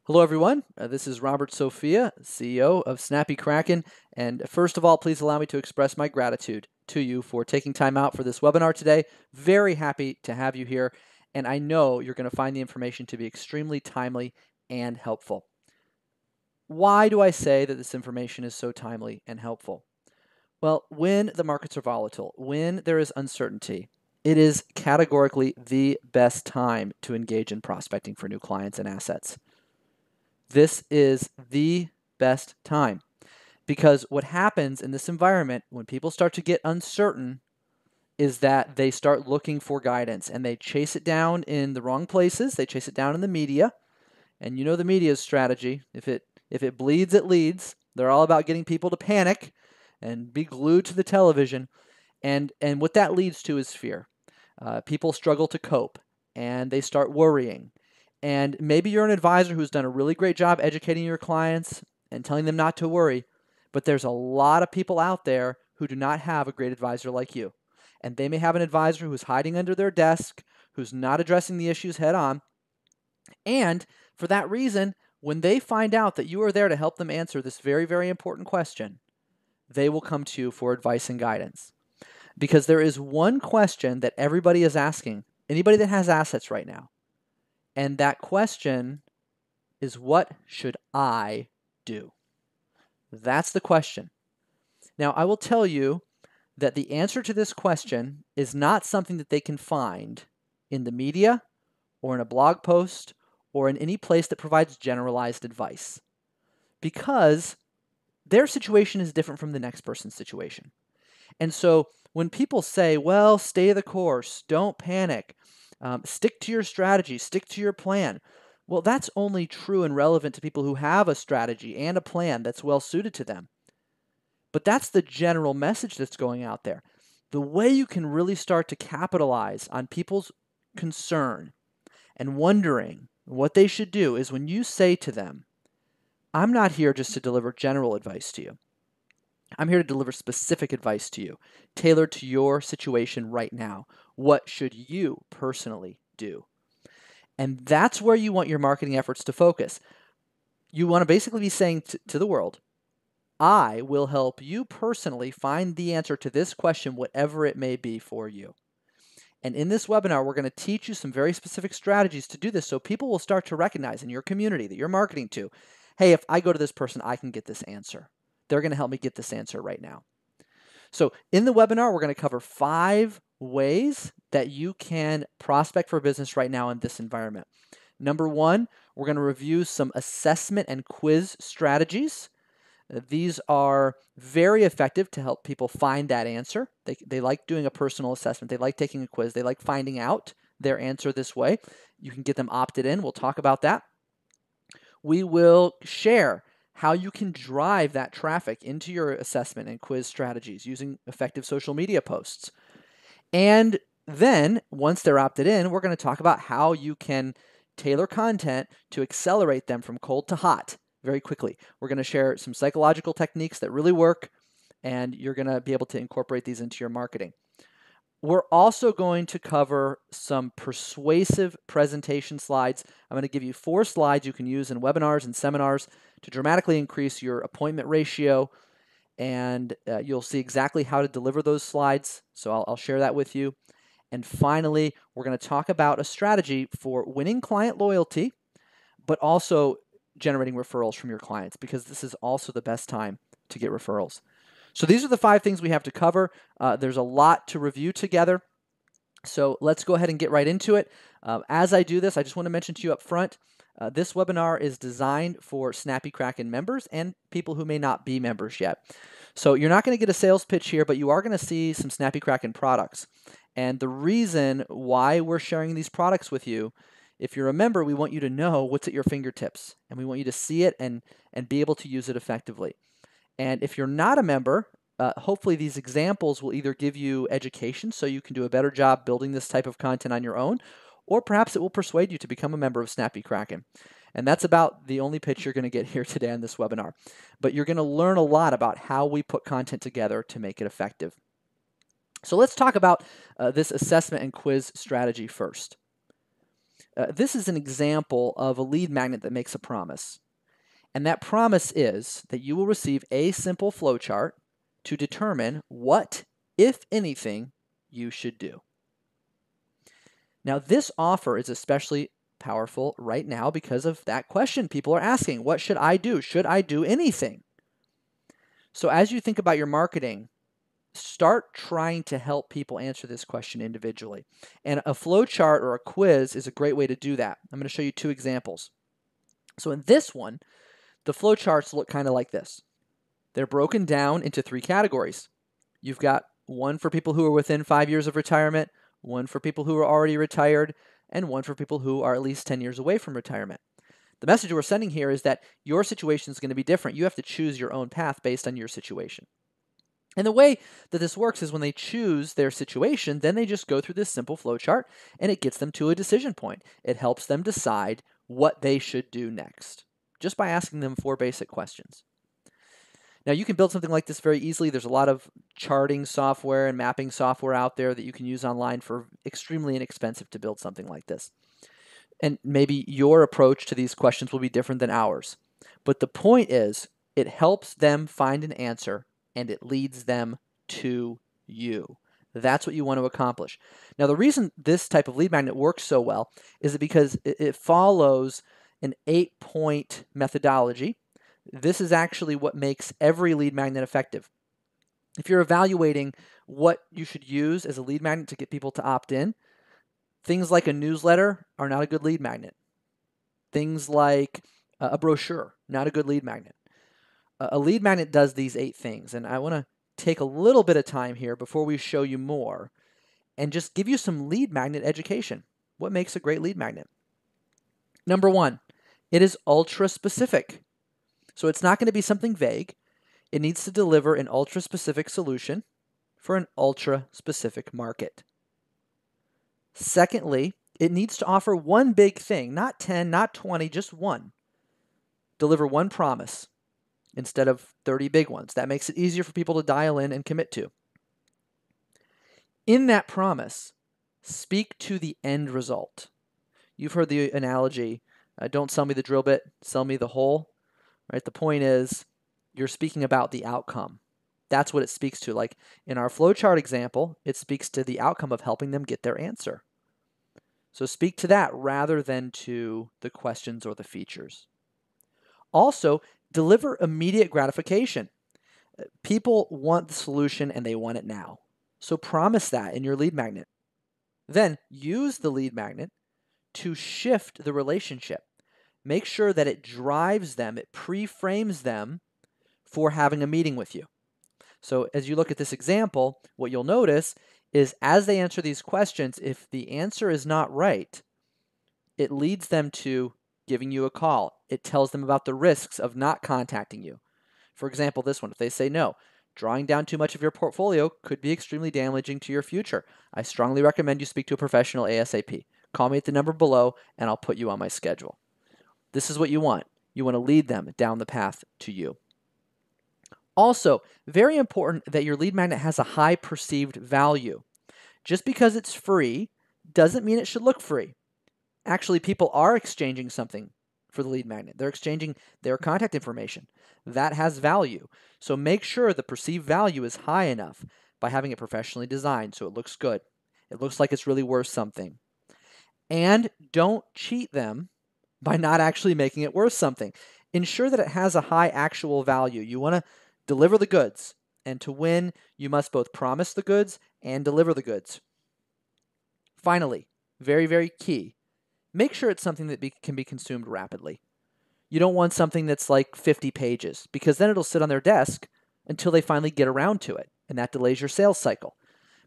Hello, everyone. This is Robert Sofia, CEO of Snappy Kraken. And first of all, please allow me to express my gratitude to you for taking time out for this webinar today. Very happy to have you here. And I know you're going to find the information to be extremely timely and helpful. Why do I say that this information is so timely and helpful? Well, when the markets are volatile, when there is uncertainty, it is categorically the best time to engage in prospecting for new clients and assets. This is the best time because what happens in this environment when people start to get uncertain is that they start looking for guidance and they chase it down in the wrong places. They chase it down in the media. And you know the media's strategy. If it bleeds, it leads. They're all about getting people to panic and be glued to the television. And what that leads to is fear. People struggle to cope and they start worrying. And maybe you're an advisor who's done a really great job educating your clients and telling them not to worry, but there's a lot of people out there who do not have a great advisor like you. And they may have an advisor who's hiding under their desk, who's not addressing the issues head on. And for that reason, when they find out that you are there to help them answer this very, very important question, they will come to you for advice and guidance. Because there is one question that everybody is asking, anybody that has assets right now. And that question is, what should I do? That's the question. Now, I will tell you that the answer to this question is not something that they can find in the media or in a blog post or in any place that provides generalized advice, because their situation is different from the next person's situation. And so when people say, well, stay the course, don't panic, stick to your strategy, stick to your plan. Well, that's only true and relevant to people who have a strategy and a plan that's well suited to them. But that's the general message that's going out there. The way you can really start to capitalize on people's concern and wondering what they should do is when you say to them, I'm not here just to deliver general advice to you. I'm here to deliver specific advice to you, tailored to your situation right now. What should you personally do? And that's where you want your marketing efforts to focus. You want to basically be saying to the world, I will help you personally find the answer to this question, whatever it may be for you. And in this webinar, we're going to teach you some very specific strategies to do this so people will start to recognize in your community that you're marketing to, hey, if I go to this person, I can get this answer. They're going to help me get this answer right now. So in the webinar, we're going to cover 5 ways that you can prospect for business right now in this environment. Number 1, we're going to review some assessment and quiz strategies. These are very effective to help people find that answer. They like doing a personal assessment. They like taking a quiz. They like finding out their answer this way. You can get them opted in. We'll talk about that. We will share how you can drive that traffic into your assessment and quiz strategies using effective social media posts. And then, once they're opted in, we're going to talk about how you can tailor content to accelerate them from cold to hot very quickly. We're going to share some psychological techniques that really work, and you're going to be able to incorporate these into your marketing. We're also going to cover some persuasive presentation slides. I'm going to give you 4 slides you can use in webinars and seminars to dramatically increase your appointment ratio, and you'll see exactly how to deliver those slides, so I'll share that with you. And finally, we're going to talk about a strategy for winning client loyalty, but also generating referrals from your clients, because this is also the best time to get referrals. So these are the 5 things we have to cover. There's a lot to review together. So let's go ahead and get right into it. As I do this, I just want to mention to you up front, this webinar is designed for Snappy Kraken members and people who may not be members yet. So you're not going to get a sales pitch here, but you are going to see some Snappy Kraken products. And the reason why we're sharing these products with you, if you're a member, we want you to know what's at your fingertips, and we want you to see it and be able to use it effectively. And if you're not a member, hopefully these examples will either give you education so you can do a better job building this type of content on your own, or perhaps it will persuade you to become a member of Snappy Kraken. And that's about the only pitch you're going to get here today on this webinar. But you're going to learn a lot about how we put content together to make it effective. So let's talk about this assessment and quiz strategy first. This is an example of a lead magnet that makes a promise. And that promise is that you will receive a simple flowchart to determine what, if anything, you should do. Now, this offer is especially powerful right now because of that question people are asking. What should I do? Should I do anything? So as you think about your marketing, start trying to help people answer this question individually. And a flowchart or a quiz is a great way to do that. I'm going to show you 2 examples. So in this one, the flowcharts look kind of like this. They're broken down into 3 categories. You've got one for people who are within 5 years of retirement, one for people who are already retired, and one for people who are at least 10 years away from retirement. The message we're sending here is that your situation is going to be different. You have to choose your own path based on your situation. And the way that this works is when they choose their situation, then they just go through this simple flowchart and it gets them to a decision point. It helps them decide what they should do next, just by asking them 4 basic questions. Now, you can build something like this very easily. There's a lot of charting software and mapping software out there that you can use online for extremely inexpensive to build something like this. And maybe your approach to these questions will be different than ours. But the point is, it helps them find an answer and it leads them to you. That's what you want to accomplish. Now, the reason this type of lead magnet works so well is because it follows an 8-point methodology. This is actually what makes every lead magnet effective. If you're evaluating what you should use as a lead magnet to get people to opt in, things like a newsletter are not a good lead magnet. Things like a brochure, not a good lead magnet. A lead magnet does these 8 things, and I want to take a little bit of time here before we show you more and just give you some lead magnet education. What makes a great lead magnet? Number 1, it is ultra specific. So it's not going to be something vague. It needs to deliver an ultra specific solution for an ultra specific market. Secondly, it needs to offer one big thing, not 10, not 20, just one. Deliver one promise instead of 30 big ones. That makes it easier for people to dial in and commit to. In that promise, speak to the end result. You've heard the analogy, don't sell me the drill bit, sell me the hole. Right? The point is, you're speaking about the outcome. That's what it speaks to. Like in our flowchart example, it speaks to the outcome of helping them get their answer. So speak to that rather than to the questions or the features. Also, deliver immediate gratification. People want the solution and they want it now. So promise that in your lead magnet. Then use the lead magnet to shift the relationship. Make sure that it drives them, it pre-frames them for having a meeting with you. So as you look at this example, what you'll notice is as they answer these questions, if the answer is not right, it leads them to giving you a call. It tells them about the risks of not contacting you. For example, this one, if they say no, drawing down too much of your portfolio could be extremely damaging to your future. I strongly recommend you speak to a professional ASAP. Call me at the number below and I'll put you on my schedule. This is what you want. You want to lead them down the path to you. Also, very important that your lead magnet has a high perceived value. Just because it's free doesn't mean it should look free. Actually, people are exchanging something for the lead magnet. They're exchanging their contact information. That has value. So make sure the perceived value is high enough by having it professionally designed so it looks good. It looks like it's really worth something. And don't cheat them by not actually making it worth something. Ensure that it has a high actual value. You want to deliver the goods. And to win, you must both promise the goods and deliver the goods. Finally, very, very key, make sure it's something that can be consumed rapidly. You don't want something that's like 50 pages because then it'll sit on their desk until they finally get around to it, and that delays your sales cycle.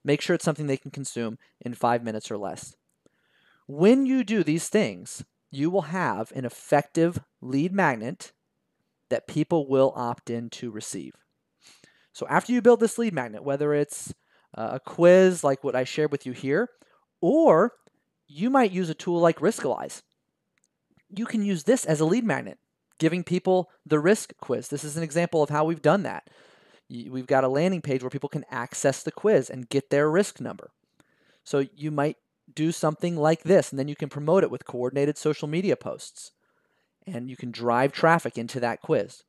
Make sure it's something they can consume in 5 minutes or less. When you do these things, you will have an effective lead magnet that people will opt in to receive. So after you build this lead magnet, whether it's a quiz like what I shared with you here, or you might use a tool like Riskalyze. You can use this as a lead magnet, giving people the risk quiz. This is an example of how we've done that. We've got a landing page where people can access the quiz and get their risk number. So you might do something like this, and then you can promote it with coordinated social media posts, and you can drive traffic into that quiz.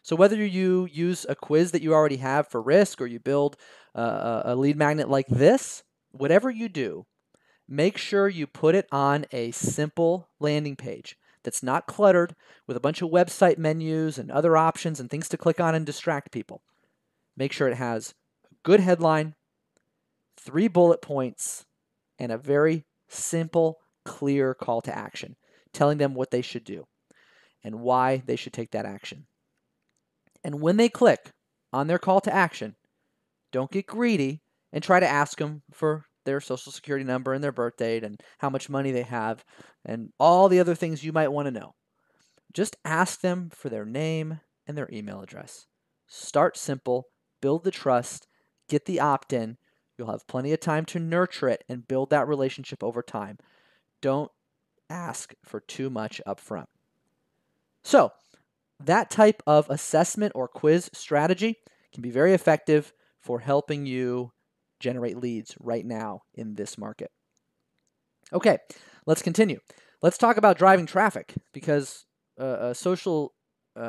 So whether you use a quiz that you already have for risk or you build a lead magnet like this, whatever you do, make sure you put it on a simple landing page that's not cluttered with a bunch of website menus and other options and things to click on and distract people. Make sure it has a good headline, 3 bullet points, and a very simple, clear call to action, telling them what they should do and why they should take that action. And when they click on their call to action, don't get greedy and try to ask them for their social security number and their birth date and how much money they have and all the other things you might want to know. Just ask them for their name and their email address. Start simple, build the trust, get the opt-in. You'll have plenty of time to nurture it and build that relationship over time. Don't ask for too much up front. So, that type of assessment or quiz strategy can be very effective for helping you generate leads right now in this market. Okay, let's continue. Let's talk about driving traffic, because a social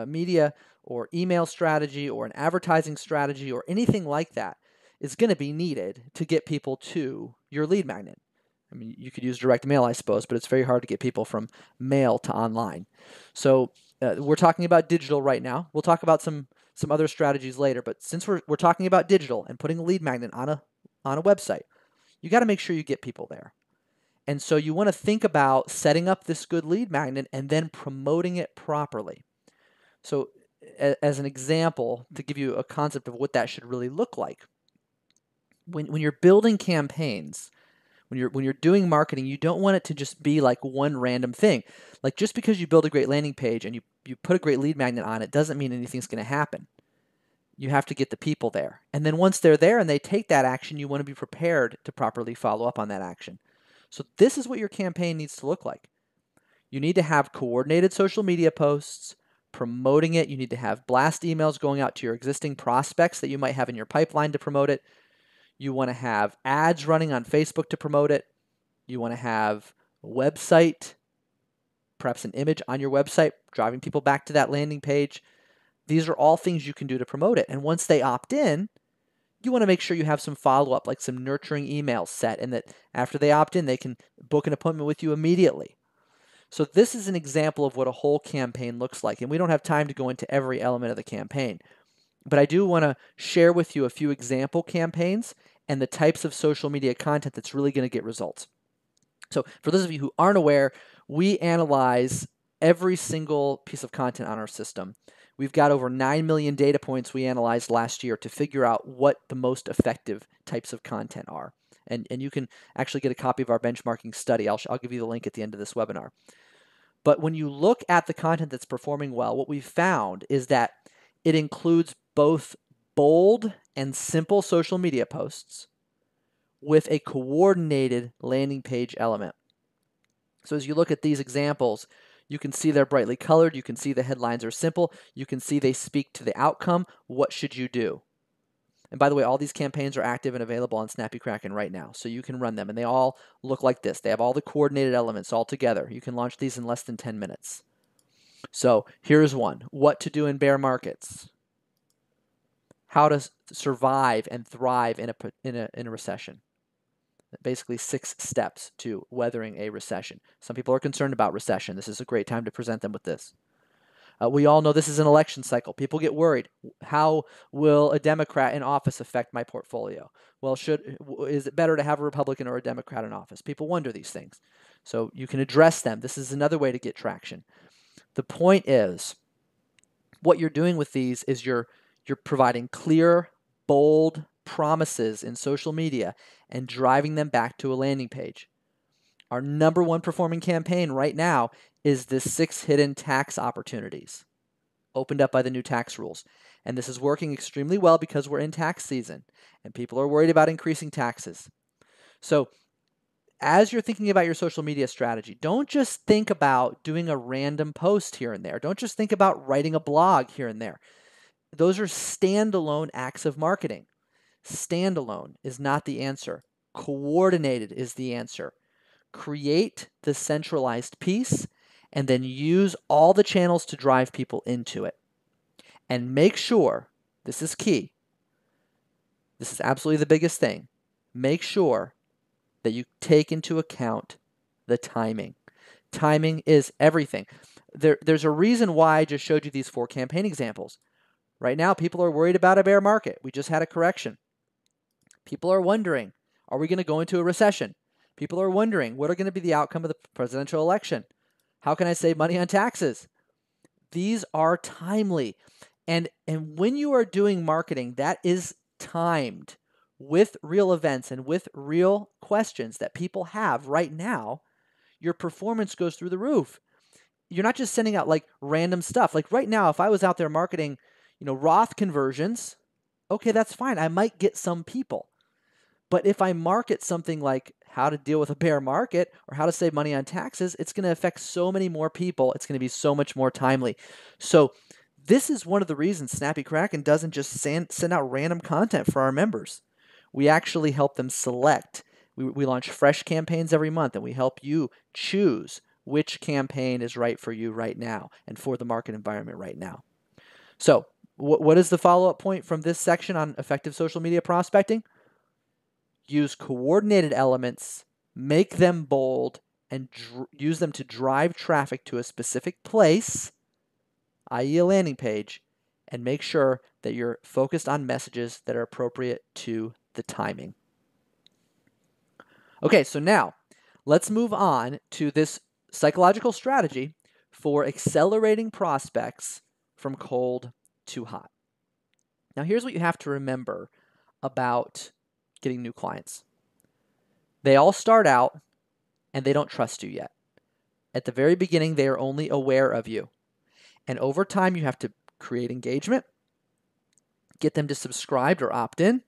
media or email strategy or an advertising strategy or anything like that is going to be needed to get people to your lead magnet. I mean, you could use direct mail, I suppose, but it's very hard to get people from mail to online. So we're talking about digital right now. We'll talk about some other strategies later, but since we're talking about digital and putting a lead magnet on a website, you got to make sure you get people there. And so you want to think about setting up this good lead magnet and then promoting it properly. So as an example, to give you a concept of what that should really look like, when you're building campaigns, when you're doing marketing, you don't want it to just be like one random thing. Like, just because you build a great landing page and you put a great lead magnet on it doesn't mean anything's going to happen. You have to get the people there. And then once they're there and they take that action, you want to be prepared to properly follow up on that action. So this is what your campaign needs to look like. You need to have coordinated social media posts promoting it. You need to have blast emails going out to your existing prospects that you might have in your pipeline to promote it. You want to have ads running on Facebook to promote it. You want to have a website, perhaps an image on your website, driving people back to that landing page. These are all things you can do to promote it. And once they opt in, you want to make sure you have some follow-up, like some nurturing emails set, and that after they opt in, they can book an appointment with you immediately. So this is an example of what a whole campaign looks like. And we don't have time to go into every element of the campaign. But I do want to share with you a few example campaigns and the types of social media content that's really going to get results. So for those of you who aren't aware, we analyze every single piece of content on our system. We've got over 9 million data points we analyzed last year to figure out what the most effective types of content are. And you can actually get a copy of our benchmarking study. I'll give you the link at the end of this webinar. But when you look at the content that's performing well, what we've found is that it includes both bold and simple social media posts with a coordinated landing page element. So as you look at these examples, you can see they're brightly colored. You can see the headlines are simple. You can see they speak to the outcome. What should you do? And by the way, all these campaigns are active and available on Snappy Kraken right now, so you can run them. And they all look like this. They have all the coordinated elements all together. You can launch these in less than 10 minutes. So here's one. What to do in bear markets. How to survive and thrive in a recession. Basically 6 steps to weathering a recession. Some people are concerned about recession. This is a great time to present them with this. We all know this is an election cycle. People get worried. How will a Democrat in office affect my portfolio? Well, is it better to have a Republican or a Democrat in office? People wonder these things. So you can address them. This is another way to get traction. The point is, what you're doing with these is you're providing clear, bold promises in social media and driving them back to a landing page. Our number one performing campaign right now is the 6 hidden tax opportunities opened up by the new tax rules. And this is working extremely well because we're in tax season and people are worried about increasing taxes. So as you're thinking about your social media strategy, don't just think about doing a random post here and there. Don't just think about writing a blog here and there. Those are standalone acts of marketing. Standalone is not the answer. Coordinated is the answer. create the centralized piece, and then use all the channels to drive people into it. And make sure, this is key, this is absolutely the biggest thing, make sure that you take into account the timing. Timing is everything. There's a reason why I just showed you these 4 campaign examples. Right now, people are worried about a bear market. We just had a correction. People are wondering, are we going to go into a recession? People are wondering, what are going to be the outcome of the presidential election? How can I save money on taxes? These are timely. And when you are doing marketing, that is timed with real events and with real questions that people have right now, your performance goes through the roof. You're not just sending out like random stuff. Like right now, if I was out there marketing, Roth conversions, okay, that's fine. I might get some people. But if I market something like how to deal with a bear market or how to save money on taxes, it's going to affect so many more people. It's going to be so much more timely. So this is one of the reasons Snappy Kraken doesn't just send out random content for our members. We actually help them select. We launch fresh campaigns every month, and we help you choose which campaign is right for you right now and for the market environment right now. So what is the follow-up point from this section on effective social media prospecting? Use coordinated elements, make them bold, and use them to drive traffic to a specific place, i.e. a landing page, and make sure that you're focused on messages that are appropriate to the timing. Okay, so now let's move on to this psychological strategy for accelerating prospects from cold to hot. Now, here's what you have to remember about getting new clients. They all start out and they don't trust you yet. At the very beginning, they are only aware of you. And over time, you have to create engagement, get them to subscribe or opt in,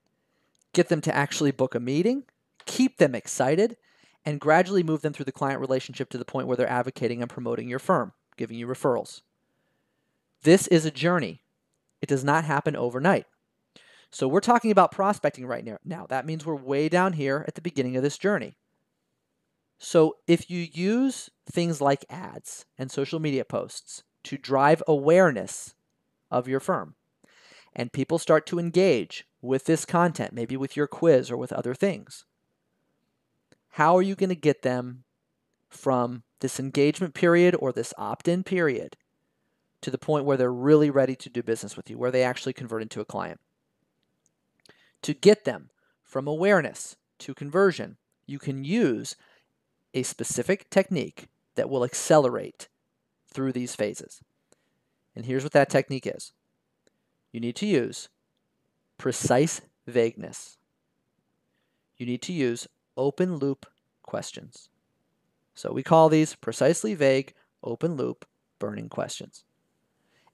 get them to actually book a meeting, keep them excited, and gradually move them through the client relationship to the point where they're advocating and promoting your firm, giving you referrals. This is a journey. It does not happen overnight. So we're talking about prospecting right now. That means we're way down here at the beginning of this journey. So if you use things like ads and social media posts to drive awareness of your firm, and people start to engage with this content, maybe with your quiz or with other things, how are you going to get them from this engagement period or this opt-in period to the point where they're really ready to do business with you, where they actually convert into a client? To get them from awareness to conversion, you can use a specific technique that will accelerate through these phases. And here's what that technique is. You need to use precise vagueness. You need to use open loop questions. So we call these precisely vague, open loop, burning questions.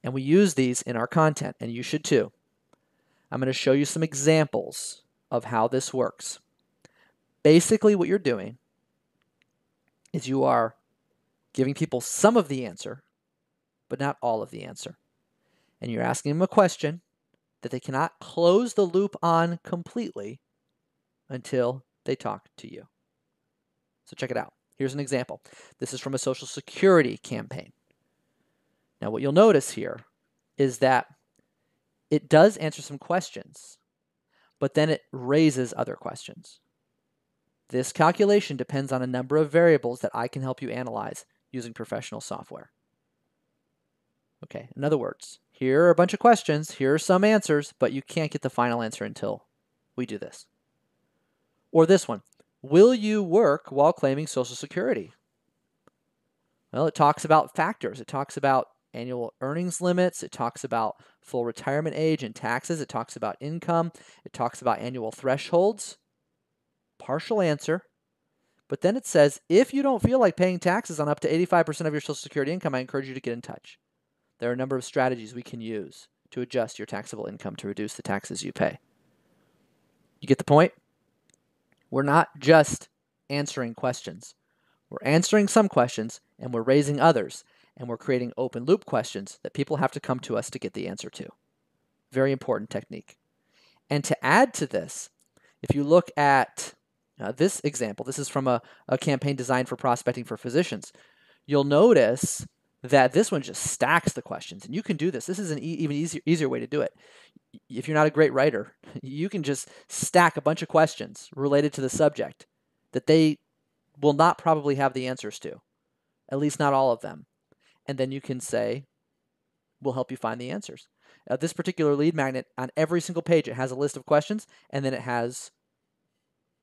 And we use these in our content, and you should too. I'm going to show you some examples of how this works. Basically, what you're doing is you are giving people some of the answer, but not all of the answer. And you're asking them a question that they cannot close the loop on completely until they talk to you. So check it out. Here's an example. This is from a Social Security campaign. Now, what you'll notice here is that it does answer some questions, but then it raises other questions. This calculation depends on a number of variables that I can help you analyze using professional software. Okay, in other words, here are a bunch of questions, here are some answers, but you can't get the final answer until we do this. Or this one, will you work while claiming Social Security? Well, it talks about factors. It talks about annual earnings limits. It talks about full retirement age and taxes. It talks about income. It talks about annual thresholds. Partial answer. But then it says, if you don't feel like paying taxes on up to 85% of your Social Security income, I encourage you to get in touch. There are a number of strategies we can use to adjust your taxable income to reduce the taxes you pay. You get the point? We're not just answering questions. We're answering some questions, and we're raising others, and we're creating open loop questions that people have to come to us to get the answer to. Very important technique. And to add to this, if you look at This example, this is from a campaign designed for prospecting for physicians. You'll notice that this one just stacks the questions, and you can do this. This is an even easier way to do it. If you're not a great writer, you can just stack a bunch of questions related to the subject that they will not probably have the answers to, at least not all of them. And then you can say, we'll help you find the answers. This particular lead magnet, on every single page, it has a list of questions, and then it has,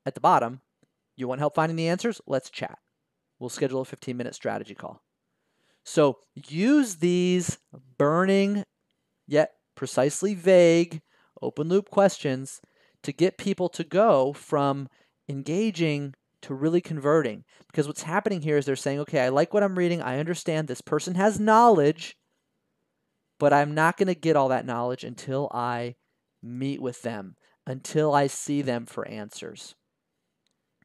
at the bottom, you want help finding the answers? Let's chat. We'll schedule a 15-minute strategy call. So use these burning yet precisely vague open loop questions to get people to go from engaging to really converting. Because what's happening here is they're saying, okay, I like what I'm reading. I understand this person has knowledge, but I'm not going to get all that knowledge until I meet with them, until I see them for answers.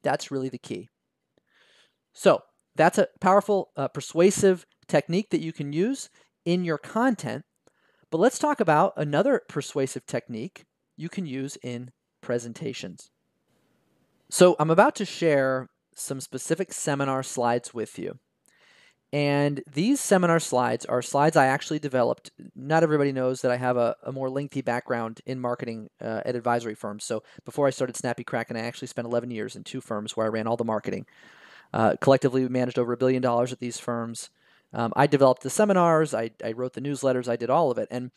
That's really the key. So that's a powerful, persuasive technique that you can use in your content. But let's talk about another persuasive technique you can use in presentations. So I'm about to share some specific seminar slides with you. And these seminar slides are slides I actually developed. Not everybody knows that I have a more lengthy background in marketing at advisory firms. So before I started Snappy Kraken, I actually spent 11 years in 2 firms where I ran all the marketing. Collectively, we managed over $1 billion at these firms. I developed the seminars, I wrote the newsletters, I did all of it. And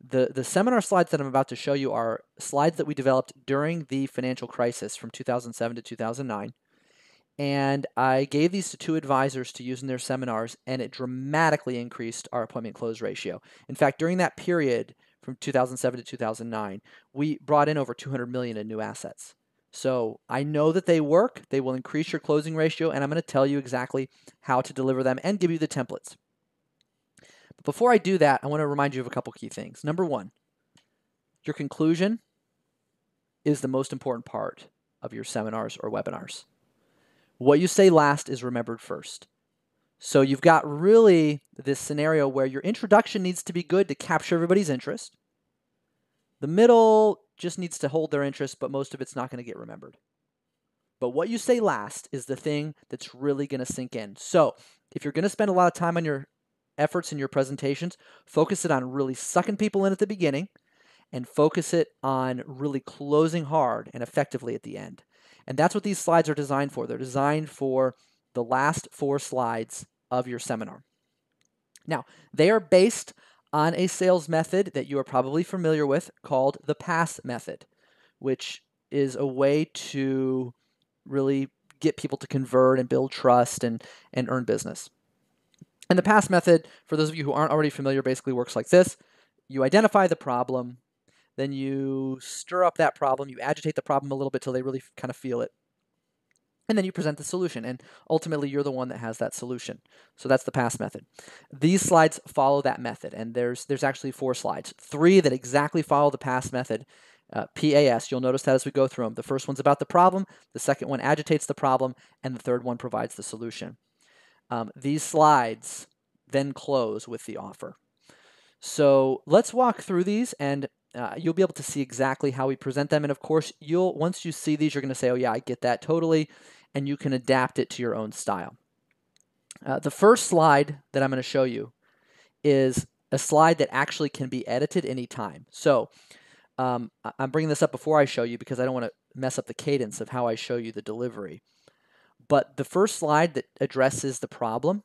the seminar slides that I'm about to show you are slides that we developed during the financial crisis from 2007 to 2009. And I gave these to 2 advisors to use in their seminars, and it dramatically increased our appointment close ratio. In fact, during that period from 2007 to 2009, we brought in over $200 million in new assets. So I know that they work. They will increase your closing ratio, and I'm going to tell you exactly how to deliver them and give you the templates. But before I do that, I want to remind you of a couple key things. Number 1, your conclusion is the most important part of your seminars or webinars. What you say last is remembered first. So you've got really this scenario where your introduction needs to be good to capture everybody's interest. The middle just needs to hold their interest, but most of it's not going to get remembered. But what you say last is the thing that's really going to sink in. So if you're going to spend a lot of time on your efforts in your presentations, focus it on really sucking people in at the beginning and focus it on really closing hard and effectively at the end. And that's what these slides are designed for. They're designed for the last 4 slides of your seminar. Now, they are based on a sales method that you are probably familiar with called the PASS method, which is a way to really get people to convert and build trust and earn business. And the PASS method, for those of you who aren't already familiar, basically works like this. You identify the problem, then you stir up that problem, you agitate the problem a little bit till they really kind of feel it. And then you present the solution, and ultimately you're the one that has that solution. So that's the PASS method. These slides follow that method, and there's actually 4 slides. 3 that exactly follow the PASS method, PAS. You'll notice that as we go through them. The first one's about the problem, the second one agitates the problem, and the third one provides the solution. These slides then close with the offer. So let's walk through these, and you'll be able to see exactly how we present them. And of course, once you see these, you're going to say, oh yeah, I get that totally, and you can adapt it to your own style. The first slide that I'm going to show you is a slide that actually can be edited anytime. So I'm bringing this up before I show you because I don't want to mess up the cadence of how I show you the delivery. But the first slide that addresses the problem,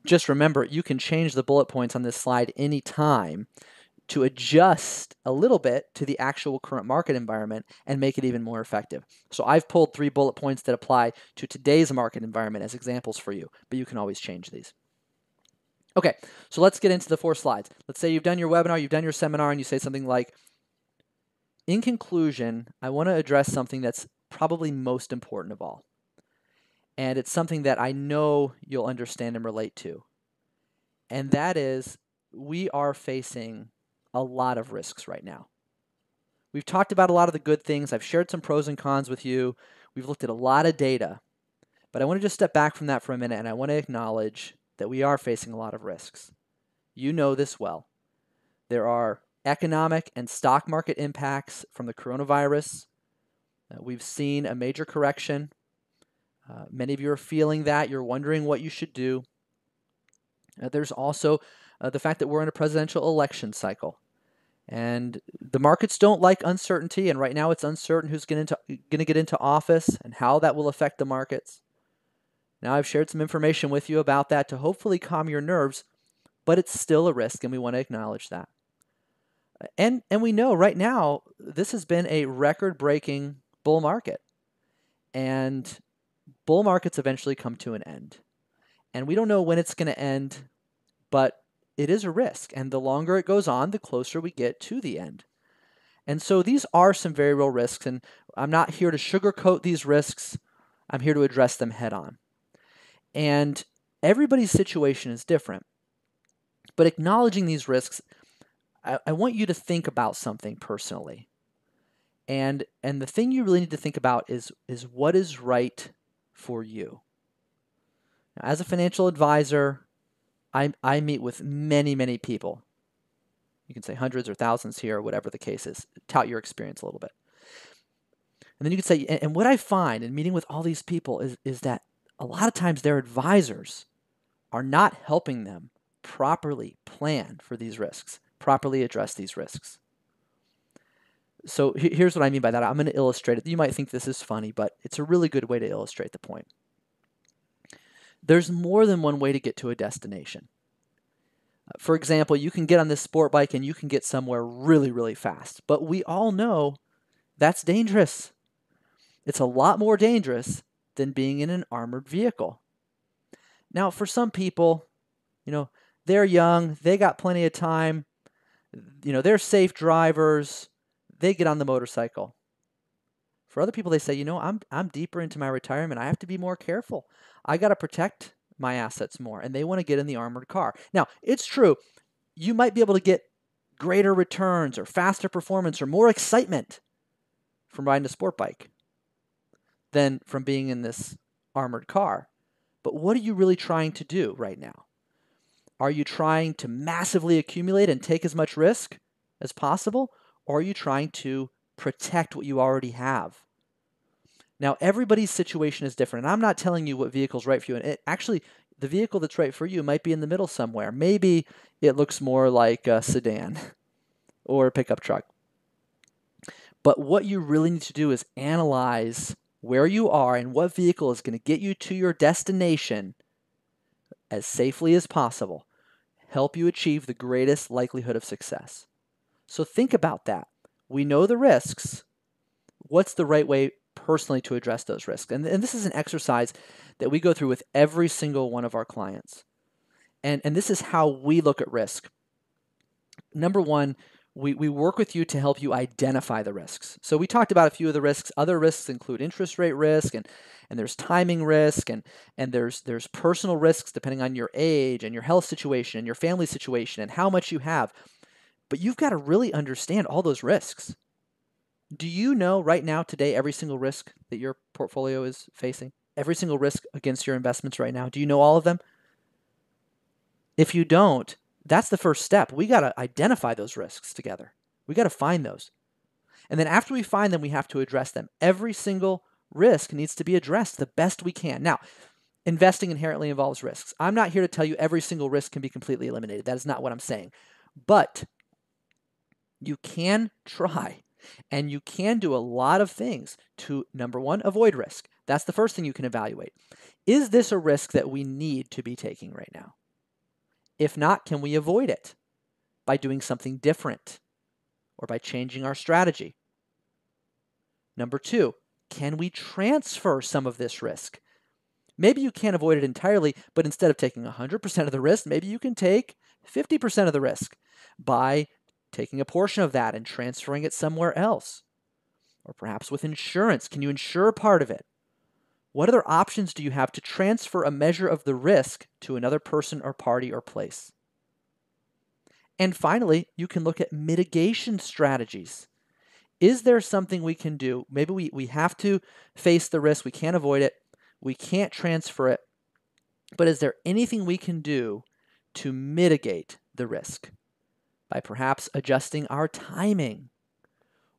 just remember, you can change the bullet points on this slide anytime to adjust a little bit to the actual current market environment and make it even more effective. So I've pulled 3 bullet points that apply to today's market environment as examples for you, but you can always change these. Okay, so let's get into the 4 slides. Let's say you've done your webinar, you've done your seminar, and you say something like, in conclusion, I want to address something that's probably most important of all. And it's something that I know you'll understand and relate to. And that is, we are facing a lot of risks right now. We've talked about a lot of the good things. I've shared some pros and cons with you. We've looked at a lot of data. But I want to just step back from that for a minute, and I want to acknowledge that we are facing a lot of risks. You know this well. There are economic and stock market impacts from the coronavirus. We've seen a major correction. Many of you are feeling that. You're wondering what you should do. There's also the fact that we're in a presidential election cycle. And the markets don't like uncertainty, and right now it's uncertain who's going to get into office and how that will affect the markets. Now, I've shared some information with you about that to hopefully calm your nerves, but it's still a risk, and we want to acknowledge that. And we know right now this has been a record-breaking bull market, and bull markets eventually come to an end. And we don't know when it's going to end, but it is a risk, and the longer it goes on, the closer we get to the end. And so these are some very real risks, and I'm not here to sugarcoat these risks. I'm here to address them head on. And everybody's situation is different. But acknowledging these risks, I want you to think about something personally. And the thing you really need to think about is what is right for you. Now, as a financial advisor, I meet with many, many people. You can say hundreds or thousands here, whatever the case is. Tout your experience a little bit. And then you can say, and what I find in meeting with all these people is that a lot of times their advisors are not helping them properly plan for these risks, properly address these risks. So here's what I mean by that. I'm going to illustrate it. You might think this is funny, but it's a really good way to illustrate the point. There's more than one way to get to a destination. For example, you can get on this sport bike and you can get somewhere really, really fast. But we all know that's dangerous. It's a lot more dangerous than being in an armored vehicle. Now, for some people, they're young, they got plenty of time, they're safe drivers, they get on the motorcycle. For other people, they say, I'm deeper into my retirement. I have to be more careful. I got to protect my assets more. And they want to get in the armored car. Now, it's true. You might be able to get greater returns or faster performance or more excitement from riding a sport bike than from being in this armored car. But what are you really trying to do right now? Are you trying to massively accumulate and take as much risk as possible? Or are you trying to protect what you already have? Now, everybody's situation is different. And I'm not telling you what vehicle is right for you. And actually, the vehicle that's right for you might be in the middle somewhere. Maybe it looks more like a sedan or a pickup truck. But what you really need to do is analyze where you are and what vehicle is going to get you to your destination as safely as possible, help you achieve the greatest likelihood of success. So think about that. We know the risks. What's the right way personally to address those risks? And this is an exercise that we go through with every single one of our clients. And this is how we look at risk. Number one, we work with you to help you identify the risks. So we talked about a few of the risks. Other risks include interest rate risk, and there's timing risk, and there's personal risks depending on your age and your health situation and your family situation and how much you have. But you've got to really understand all those risks. Do you know right now, today, every single risk that your portfolio is facing? Every single risk against your investments right now? Do you know all of them? If you don't, that's the first step. We got to identify those risks together. We got to find those. And then after we find them, we have to address them. Every single risk needs to be addressed the best we can. Now, investing inherently involves risks. I'm not here to tell you every single risk can be completely eliminated. That is not what I'm saying. But you can try, and you can do a lot of things to, number one, avoid risk. That's the first thing you can evaluate. Is this a risk that we need to be taking right now? If not, can we avoid it by doing something different or by changing our strategy? Number two, can we transfer some of this risk? Maybe you can't avoid it entirely, but instead of taking 100% of the risk, maybe you can take 50% of the risk by taking a portion of that and transferring it somewhere else. Or perhaps with insurance, can you insure part of it? What other options do you have to transfer a measure of the risk to another person or party or place? And finally, you can look at mitigation strategies. Is there something we can do? Maybe we have to face the risk. We can't avoid it. We can't transfer it. But is there anything we can do to mitigate the risk by perhaps adjusting our timing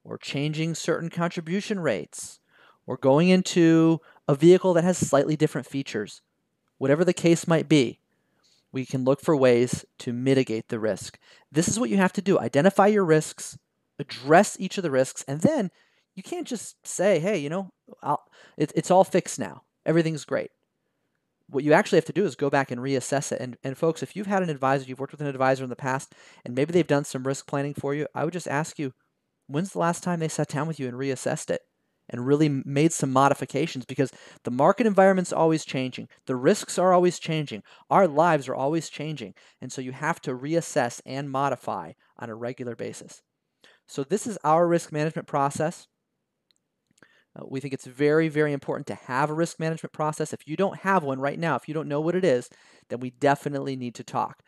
or changing certain contribution rates, or going into a vehicle that has slightly different features. Whatever the case might be, we can look for ways to mitigate the risk. This is what you have to do. Identify your risks, address each of the risks, and then you can't just say, hey, it's all fixed now. Everything's great. What you actually have to do is go back and reassess it. And folks, if you've had an advisor, you've worked with an advisor in the past, and maybe they've done some risk planning for you, I would just ask you, when's the last time they sat down with you and reassessed it and really made some modifications? Because the market environment's always changing. The risks are always changing. Our lives are always changing. And so you have to reassess and modify on a regular basis. So this is our risk management process. We think it's very, very important to have a risk management process. If you don't have one right now, if you don't know what it is, then we definitely need to talk.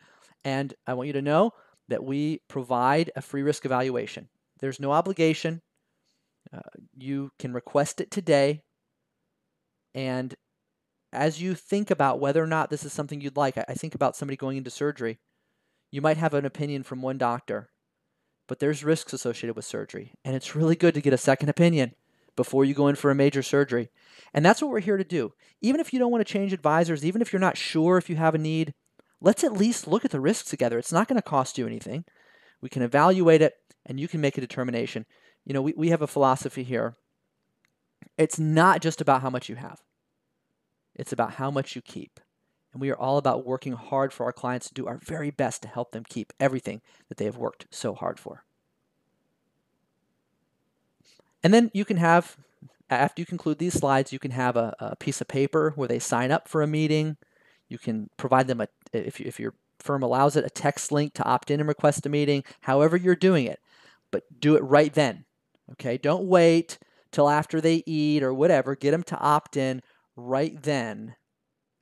And I want you to know that we provide a free risk evaluation. There's no obligation. You can request it today. And as you think about whether or not this is something you'd like, I think about somebody going into surgery. You might have an opinion from one doctor, but there's risks associated with surgery. And it's really good to get a second opinion before you go in for a major surgery. And that's what we're here to do. Even if you don't want to change advisors, even if you're not sure if you have a need, let's at least look at the risks together. It's not going to cost you anything. We can evaluate it, and you can make a determination. We have a philosophy here. It's not just about how much you have. It's about how much you keep. And we are all about working hard for our clients to do our very best to help them keep everything that they have worked so hard for. And then you can have, after you conclude these slides, you can have a piece of paper where they sign up for a meeting. You can provide them, if your firm allows it, a text link to opt in and request a meeting, however you're doing it. But do it right then, okay? Don't wait till after they eat or whatever. Get them to opt in right then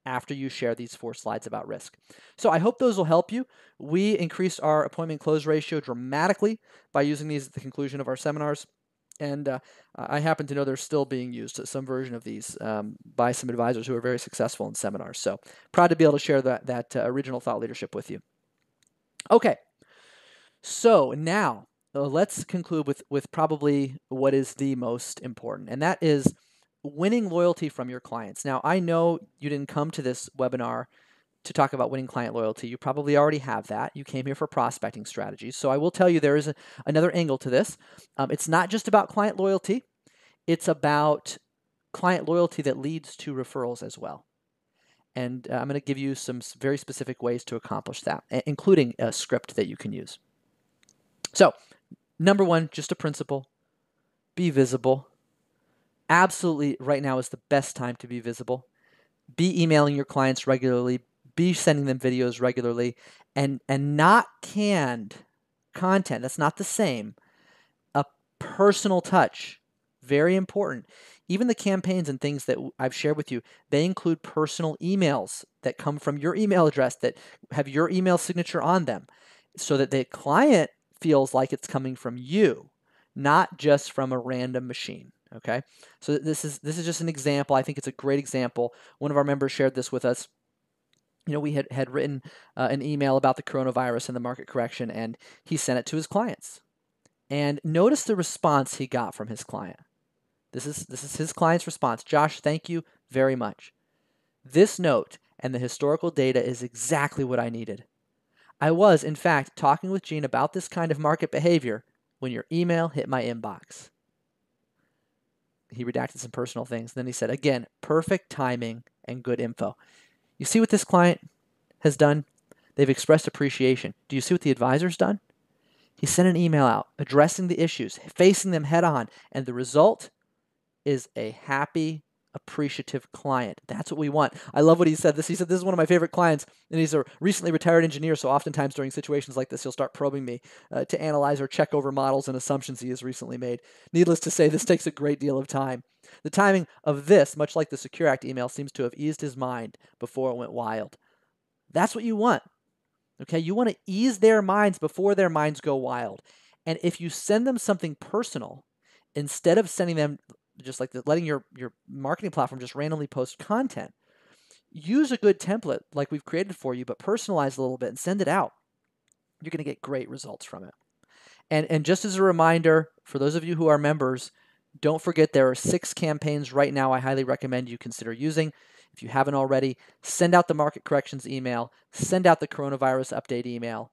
after you share these 4 slides about risk. So I hope those will help you. We increased our appointment close ratio dramatically by using these at the conclusion of our seminars. And I happen to know they're still being used, some version of these, by some advisors who are very successful in seminars. So proud to be able to share that original thought leadership with you. Okay, so now let's conclude with probably what is the most important, and that is winning loyalty from your clients. Now, I know you didn't come to this webinar to talk about winning client loyalty. You probably already have that. You came here for prospecting strategies. So I will tell you there is another angle to this. It's not just about client loyalty. It's about client loyalty that leads to referrals as well. And I'm going to give you some very specific ways to accomplish that, including a script that you can use. So, number 1, just a principle. Be visible. Absolutely, right now is the best time to be visible. Be emailing your clients regularly. Be sending them videos regularly, and not canned content. That's not the same. A personal touch, very important. Even the campaigns and things that I've shared with you, they include personal emails that come from your email address that have your email signature on them, so that the client feels like it's coming from you, not just from a random machine. Okay, so this is just an example. I think it's a great example. One of our members shared this with us. We had written an email about the coronavirus and the market correction, and he sent it to his clients. And notice the response he got from his client. This is his client's response. Josh, thank you very much. This note and the historical data is exactly what I needed. I was, in fact, talking with Gene about this kind of market behavior when your email hit my inbox. He redacted some personal things. Then he said, again, perfect timing and good info. You see what this client has done? They've expressed appreciation. Do you see what the advisor's done? He sent an email out addressing the issues, facing them head on, and the result is a happy, appreciative client. That's what we want. I love what he said. He said, this is one of my favorite clients, and he's a recently retired engineer, so oftentimes during situations like this, he'll start probing me to analyze or check over models and assumptions he has recently made. Needless to say, this takes a great deal of time. The timing of this, much like the Secure Act email, seems to have eased his mind before it went wild. That's what you want. Okay, you want to ease their minds before their minds go wild. And if you send them something personal, instead of sending them just like letting your marketing platform just randomly post content, use a good template like we've created for you, but personalize a little bit and send it out. You're going to get great results from it. And just as a reminder, for those of you who are members, don't forget there are 6 campaigns right now I highly recommend you consider using. If you haven't already, send out the market corrections email, send out the coronavirus update email,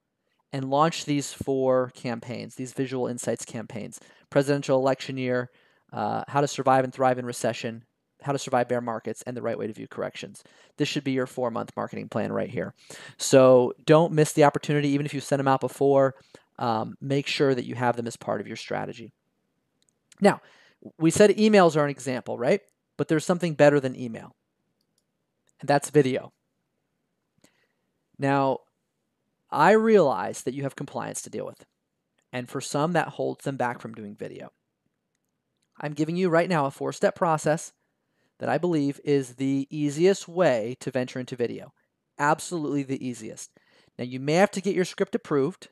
and launch these 4 campaigns, these visual insights campaigns. Presidential election year, how to survive and thrive in recession, how to survive bear markets, and the right way to view corrections. This should be your 4-month marketing plan right here. So don't miss the opportunity, even if you send them out before. Make sure that you have them as part of your strategy. Now, we said emails are an example, right? But there's something better than email, and that's video. Now, I realize that you have compliance to deal with, and for some, that holds them back from doing video. I'm giving you right now a 4-step process that I believe is the easiest way to venture into video. Absolutely the easiest. Now, you may have to get your script approved,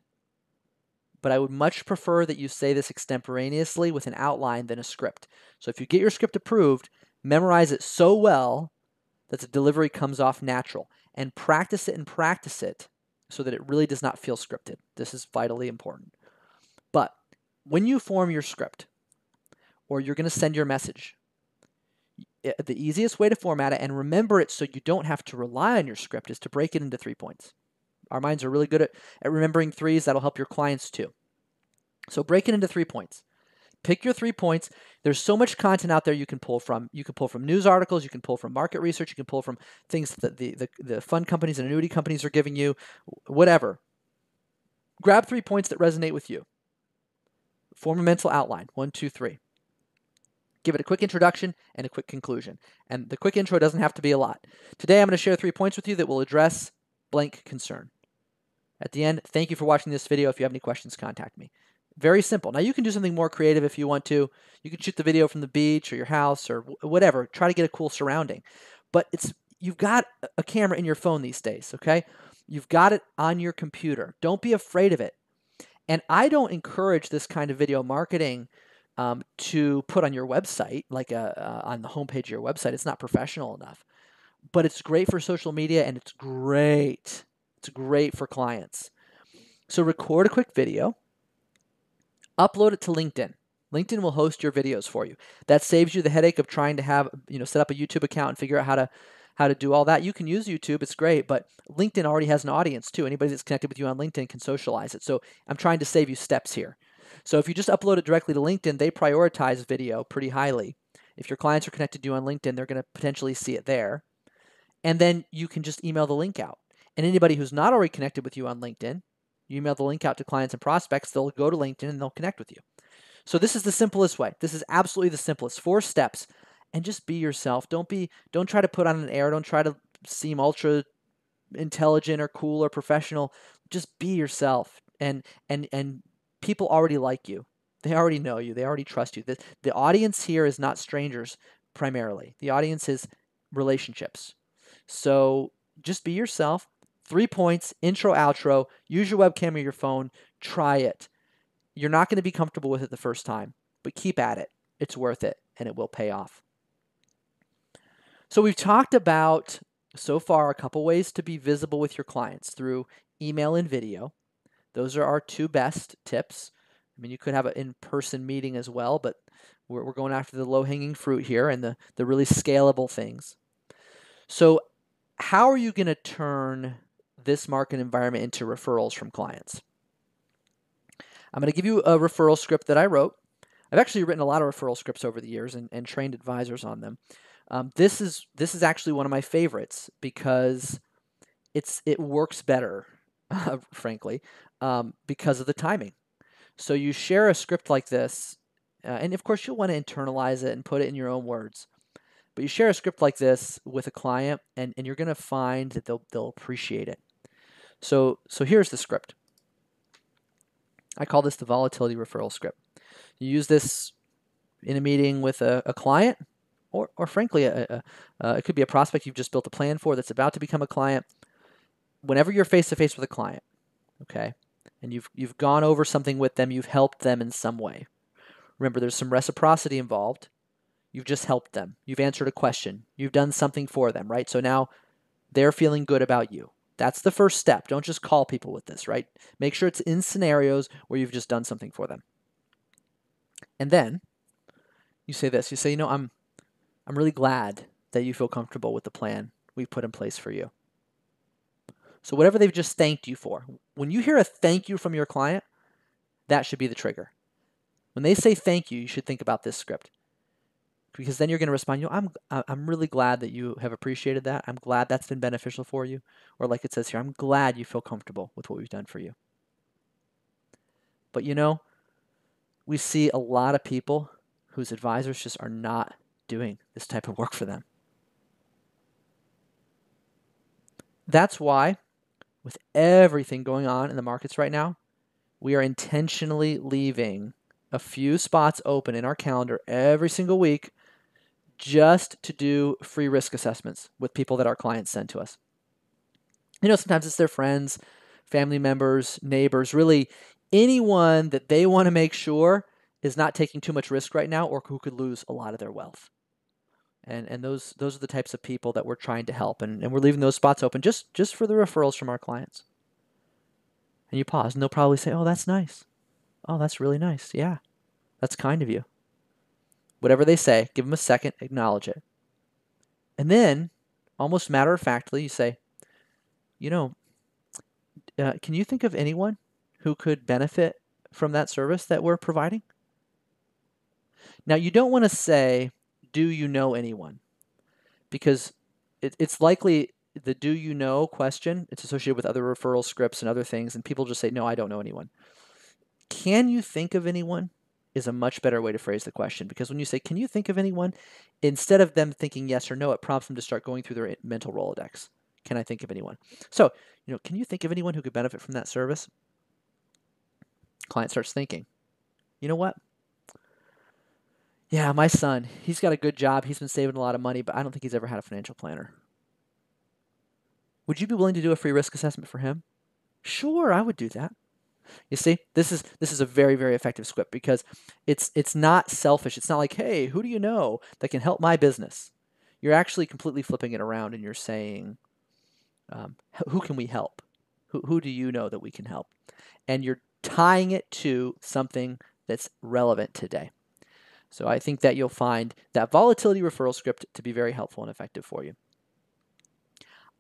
but I would much prefer that you say this extemporaneously with an outline than a script. So if you get your script approved, memorize it so well that the delivery comes off natural, and practice it so that it really does not feel scripted. This is vitally important. But when you form your script or you're going to send your message, the easiest way to format it and remember it so you don't have to rely on your script is to break it into 3 points. Our minds are really good at remembering 3s. That'll help your clients too. So break it into 3 points. Pick your 3 points. There's so much content out there you can pull from. You can pull from news articles. You can pull from market research. You can pull from things that the fund companies and annuity companies are giving you, whatever. Grab 3 points that resonate with you. Form a mental outline, 1, 2, 3. Give it a quick introduction and a quick conclusion. And the quick intro doesn't have to be a lot. Today I'm going to share 3 points with you that will address blank concern. At the end, thank you for watching this video. If you have any questions, contact me. Very simple. Now you can do something more creative if you want to. You can shoot the video from the beach or your house or whatever. Try to get a cool surrounding. But you've got a camera in your phone these days, okay? You've got it on your computer. Don't be afraid of it. And I don't encourage this kind of video marketing to put on your website, like on the homepage of your website. It's not professional enough. But it's great for social media, and it's great. It's great for clients. So record a quick video. Upload it to LinkedIn. LinkedIn will host your videos for you. That saves you the headache of trying to have, set up a YouTube account and figure out how to do all that. You can use YouTube, it's great, but LinkedIn already has an audience too. Anybody that's connected with you on LinkedIn can socialize it. So I'm trying to save you steps here. So if you just upload it directly to LinkedIn, they prioritize video pretty highly. If your clients are connected to you on LinkedIn, they're going to potentially see it there. And then you can just email the link out. And anybody who's not already connected with you on LinkedIn, you email the link out to clients and prospects, they'll go to LinkedIn and they'll connect with you. So this is the simplest way. This is absolutely the simplest. 4 steps. And just be yourself. Don't try to put on an air. Don't try to seem ultra intelligent or cool or professional. Just be yourself. And people already like you. They already know you. They already trust you. The audience here is not strangers primarily. The audience is relationships. So just be yourself. 3 points, intro, outro. Use your webcam or your phone. Try it. You're not going to be comfortable with it the first time, but keep at it. It's worth it, and it will pay off. So we've talked about, so far, a couple ways to be visible with your clients through email and video. Those are our 2 best tips. I mean, you could have an in-person meeting as well, but we're going after the low-hanging fruit here and the really scalable things. So how are you going to turn this market environment into referrals from clients? I'm going to give you a referral script that I wrote. I've actually written a lot of referral scripts over the years and trained advisors on them. This is actually one of my favorites because it works better, frankly, because of the timing. So you share a script like this, and of course you'll want to internalize it and put it in your own words. But you share a script like this with a client, and you're going to find that they'll appreciate it. So here's the script. I call this the Volatility referral script. You use this in a meeting with a client, or frankly, it could be a prospect you've just built a plan for that's about to become a client. Whenever you're face-to-face with a client, okay, and you've gone over something with them, you've helped them in some way. Remember, there's some reciprocity involved. You've just helped them. You've answered a question. You've done something for them, right? So now they're feeling good about you. That's the first step. Don't just call people with this, right? Make sure it's in scenarios where you've just done something for them. And then you say this. You say, I'm really glad that you feel comfortable with the plan we put in place for you. So whatever they've just thanked you for, when you hear a thank you from your client, that should be the trigger. When they say thank you, you should think about this script. Because then you're going to respond, I'm really glad that you have appreciated that. I'm glad that's been beneficial for you. Or like it says here, I'm glad you feel comfortable with what we've done for you. But we see a lot of people whose advisors just are not doing this type of work for them. That's why, with everything going on in the markets right now, we are intentionally leaving a few spots open in our calendar every single week just to do free risk assessments with people that our clients send to us. Sometimes it's their friends, family members, neighbors, really anyone that they want to make sure is not taking too much risk right now or who could lose a lot of their wealth. And those are the types of people that we're trying to help. And we're leaving those spots open just for the referrals from our clients. And you pause, and they'll probably say, oh, that's nice. Oh, that's really nice. Yeah, that's kind of you. Whatever they say, give them a second, acknowledge it. And then, almost matter-of-factly, you say, can you think of anyone who could benefit from that service that we're providing? Now, you don't want to say, do you know anyone? Because it's likely the do you know question, it's associated with other referral scripts and other things, and people just say, no, I don't know anyone. Can you think of anyone is a much better way to phrase the question, because when you say, can you think of anyone, instead of them thinking yes or no, it prompts them to start going through their mental Rolodex. Can I think of anyone? So, can you think of anyone who could benefit from that service? Client starts thinking, you know what? Yeah, my son, he's got a good job. He's been saving a lot of money, but I don't think he's ever had a financial planner. Would you be willing to do a free risk assessment for him? Sure, I would do that. You see, this is a very, very effective script because it's not selfish. It's not like, hey, who do you know that can help my business? You're actually completely flipping it around and you're saying, who can we help? Who do you know that we can help? And you're tying it to something that's relevant today. So I think that you'll find that volatility referral script to be very helpful and effective for you.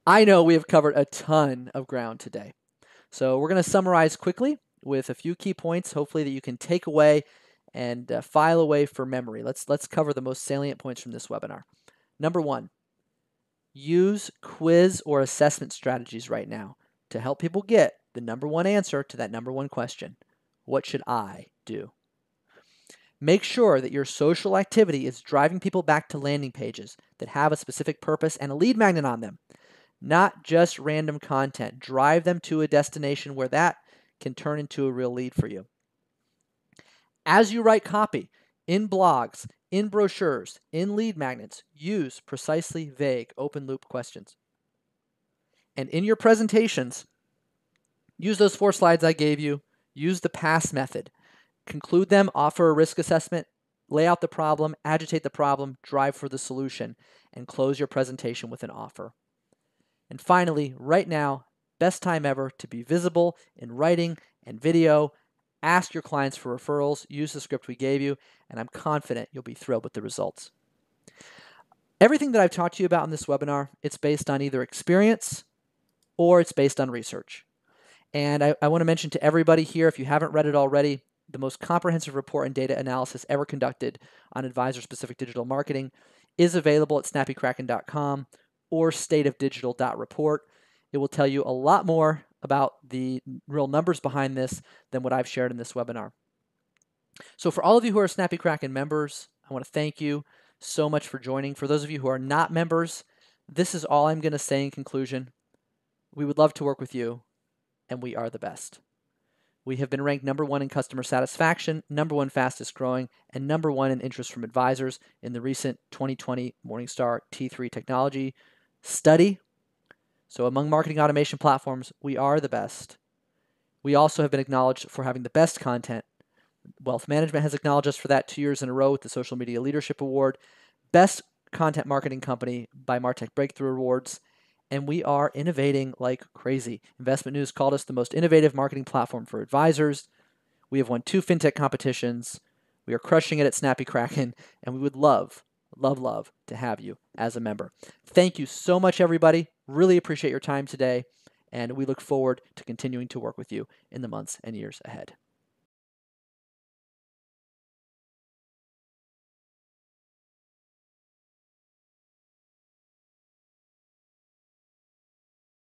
I know we have covered a ton of ground today. So we're going to summarize quickly with a few key points, hopefully that you can take away and file away for memory. Let's cover the most salient points from this webinar. Number 1, use quiz or assessment strategies right now to help people get the number 1 answer to that number 1 question. What should I do? Make sure that your social activity is driving people back to landing pages that have a specific purpose and a lead magnet on them, not just random content. Drive them to a destination where that can turn into a real lead for you. As you write copy, in blogs, in brochures, in lead magnets, use precisely vague open loop questions. And in your presentations, use those 4 slides I gave you. Use the PASS method. Conclude them, offer a risk assessment, lay out the problem, agitate the problem, drive for the solution, and close your presentation with an offer. And finally, right now, best time ever to be visible in writing and video. Ask your clients for referrals, use the script we gave you, and I'm confident you'll be thrilled with the results. Everything that I've talked to you about in this webinar, it's based on either experience or it's based on research. And I want to mention to everybody here, if you haven't read it already, the most comprehensive report and data analysis ever conducted on advisor-specific digital marketing is available at snappykraken.com or stateofdigital.report. It will tell you a lot more about the real numbers behind this than what I've shared in this webinar. So for all of you who are Snappy Kraken members, I want to thank you so much for joining. For those of you who are not members, this is all I'm going to say in conclusion. We would love to work with you, and we are the best. We have been ranked number 1 in customer satisfaction, number 1 fastest growing, and number 1 in interest from advisors in the recent 2020 Morningstar T3 Technology study. So among marketing automation platforms, we are the best. We also have been acknowledged for having the best content. Wealth Management has acknowledged us for that 2 years in a row with the Social Media Leadership Award, Best Content Marketing Company by Martech Breakthrough Awards, and we are innovating like crazy. Investment News called us the most innovative marketing platform for advisors. We have won 2 fintech competitions. We are crushing it at Snappy Kraken, and we would love to have you as a member. Thank you so much, everybody. Really appreciate your time today, and we look forward to continuing to work with you in the months and years ahead.